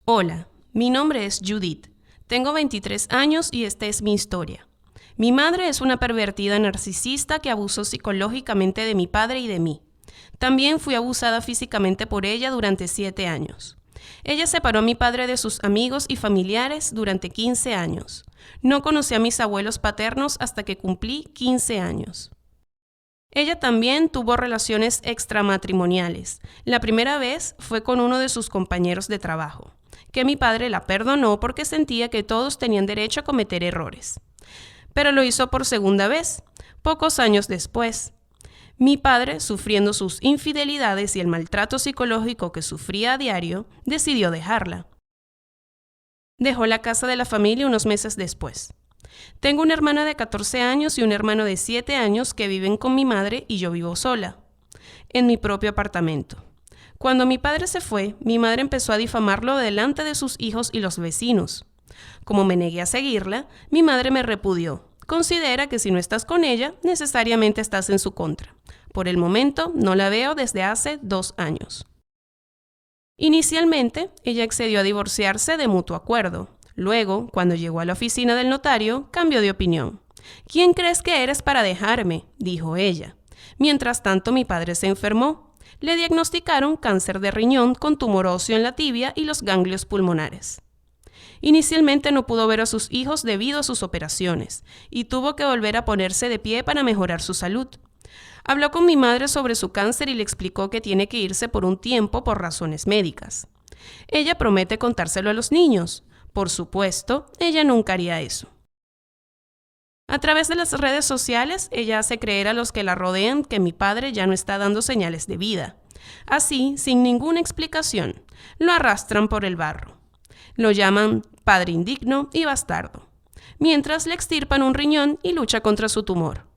Hola, mi nombre es Judith. Tengo 23 años y esta es mi historia. Mi madre es una pervertida narcisista que abusó psicológicamente de mi padre y de mí. También fui abusada físicamente por ella durante 7 años. Ella separó a mi padre de sus amigos y familiares durante 15 años. No conocí a mis abuelos paternos hasta que cumplí 15 años. Ella también tuvo relaciones extramatrimoniales. La primera vez fue con uno de sus compañeros de trabajo, que mi padre la perdonó porque sentía que todos tenían derecho a cometer errores. Pero lo hizo por segunda vez, pocos años después. Mi padre, sufriendo sus infidelidades y el maltrato psicológico que sufría a diario, decidió dejarla. Dejó la casa de la familia unos meses después. Tengo una hermana de 14 años y un hermano de 7 años que viven con mi madre y yo vivo sola, en mi propio apartamento. Cuando mi padre se fue, mi madre empezó a difamarlo delante de sus hijos y los vecinos. Como me negué a seguirla, mi madre me repudió. Considera que si no estás con ella, necesariamente estás en su contra. Por el momento, no la veo desde hace 2 años. Inicialmente, ella accedió a divorciarse de mutuo acuerdo. Luego, cuando llegó a la oficina del notario, cambió de opinión. ¿Quién crees que eres para dejarme?, dijo ella. Mientras tanto, mi padre se enfermó. Le diagnosticaron cáncer de riñón con tumor óseo en la tibia y los ganglios pulmonares. Inicialmente no pudo ver a sus hijos debido a sus operaciones y tuvo que volver a ponerse de pie para mejorar su salud. Habló con mi madre sobre su cáncer y le explicó que tiene que irse por un tiempo por razones médicas. Ella promete contárselo a los niños. Por supuesto, ella nunca haría eso. A través de las redes sociales, ella hace creer a los que la rodean que mi padre ya no está dando señales de vida. Así, sin ninguna explicación, lo arrastran por el barro. Lo llaman padre indigno y bastardo, mientras le extirpan un riñón y lucha contra su tumor.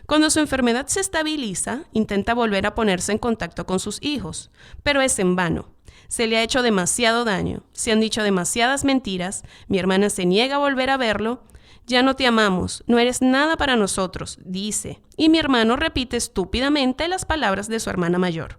Cuando su enfermedad se estabiliza, intenta volver a ponerse en contacto con sus hijos, pero es en vano. Se le ha hecho demasiado daño, se han dicho demasiadas mentiras, mi hermana se niega a volver a verlo. Ya no te amamos, no eres nada para nosotros, dice, y mi hermano repite estúpidamente las palabras de su hermana mayor.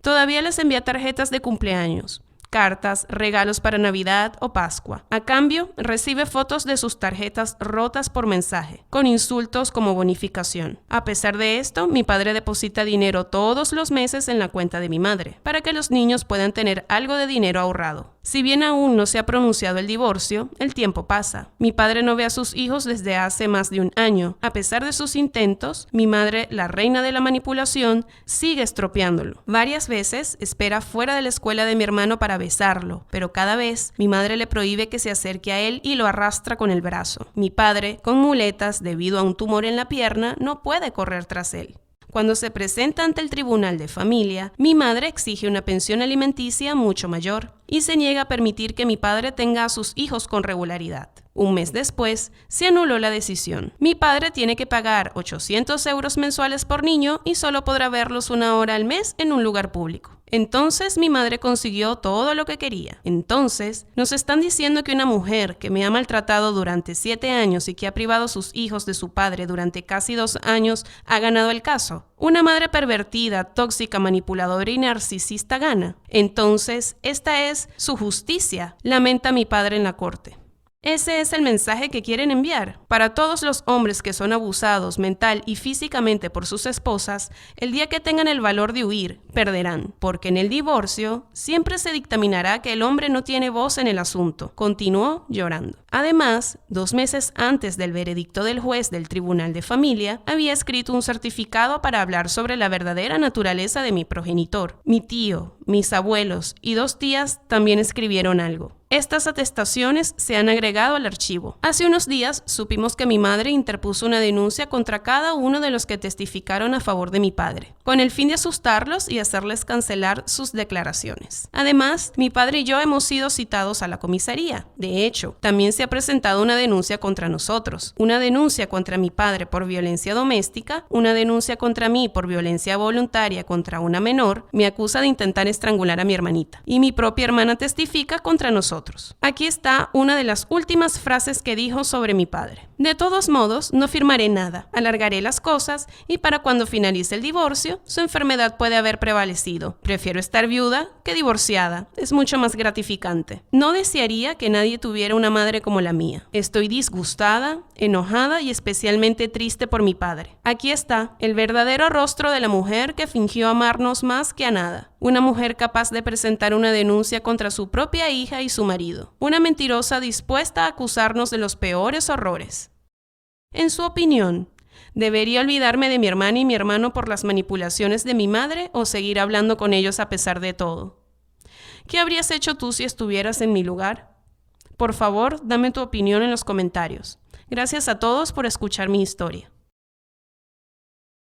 Todavía les envía tarjetas de cumpleaños, cartas, regalos para Navidad o Pascua. A cambio, recibe fotos de sus tarjetas rotas por mensaje, con insultos como bonificación. A pesar de esto, mi padre deposita dinero todos los meses en la cuenta de mi madre, para que los niños puedan tener algo de dinero ahorrado. Si bien aún no se ha pronunciado el divorcio, el tiempo pasa. Mi padre no ve a sus hijos desde hace más de un año. A pesar de sus intentos, mi madre, la reina de la manipulación, sigue estropeándolo. Varias veces espera fuera de la escuela de mi hermano para besarlo, pero cada vez mi madre le prohíbe que se acerque a él y lo arrastra con el brazo. Mi padre, con muletas debido a un tumor en la pierna, no puede correr tras él. Cuando se presenta ante el tribunal de familia, mi madre exige una pensión alimenticia mucho mayor y se niega a permitir que mi padre tenga a sus hijos con regularidad. Un mes después, se anuló la decisión. Mi padre tiene que pagar 800 euros mensuales por niño y solo podrá verlos 1 hora al mes en un lugar público. Entonces mi madre consiguió todo lo que quería. Entonces, nos están diciendo que una mujer que me ha maltratado durante 7 años y que ha privado a sus hijos de su padre durante casi 2 años ha ganado el caso. Una madre pervertida, tóxica, manipuladora y narcisista gana. Entonces, esta es su justicia, lamenta mi padre en la corte. Ese es el mensaje que quieren enviar. Para todos los hombres que son abusados mental y físicamente por sus esposas, el día que tengan el valor de huir, perderán, porque en el divorcio siempre se dictaminará que el hombre no tiene voz en el asunto. Continuó llorando. Además, 2 meses antes del veredicto del juez del Tribunal de Familia, había escrito un certificado para hablar sobre la verdadera naturaleza de mi progenitor. Mi tío, mis abuelos y 2 tías también escribieron algo. Estas atestaciones se han agregado al archivo. Hace unos días supimos que mi madre interpuso una denuncia contra cada uno de los que testificaron a favor de mi padre, con el fin de asustarlos y hacerles cancelar sus declaraciones. Además, mi padre y yo hemos sido citados a la comisaría. De hecho, también se ha presentado una denuncia contra nosotros, una denuncia contra mi padre por violencia doméstica, una denuncia contra mí por violencia voluntaria contra una menor. Me acusa de intentar estrangular a mi hermanita. Y mi propia hermana testifica contra nosotros. Aquí está una de las últimas frases que dijo sobre mi padre. De todos modos, no firmaré nada, alargaré las cosas y para cuando finalice el divorcio, su enfermedad puede haber prevalecido. Prefiero estar viuda que divorciada, es mucho más gratificante. No desearía que nadie tuviera una madre como la mía. Estoy disgustada, enojada y especialmente triste por mi padre. Aquí está el verdadero rostro de la mujer que fingió amarnos más que a nada. Una mujer capaz de presentar una denuncia contra su propia hija y su marido. Una mentirosa dispuesta a acusarnos de los peores horrores. En su opinión, ¿debería olvidarme de mi hermana y mi hermano por las manipulaciones de mi madre o seguir hablando con ellos a pesar de todo? ¿Qué habrías hecho tú si estuvieras en mi lugar? Por favor, dame tu opinión en los comentarios. Gracias a todos por escuchar mi historia.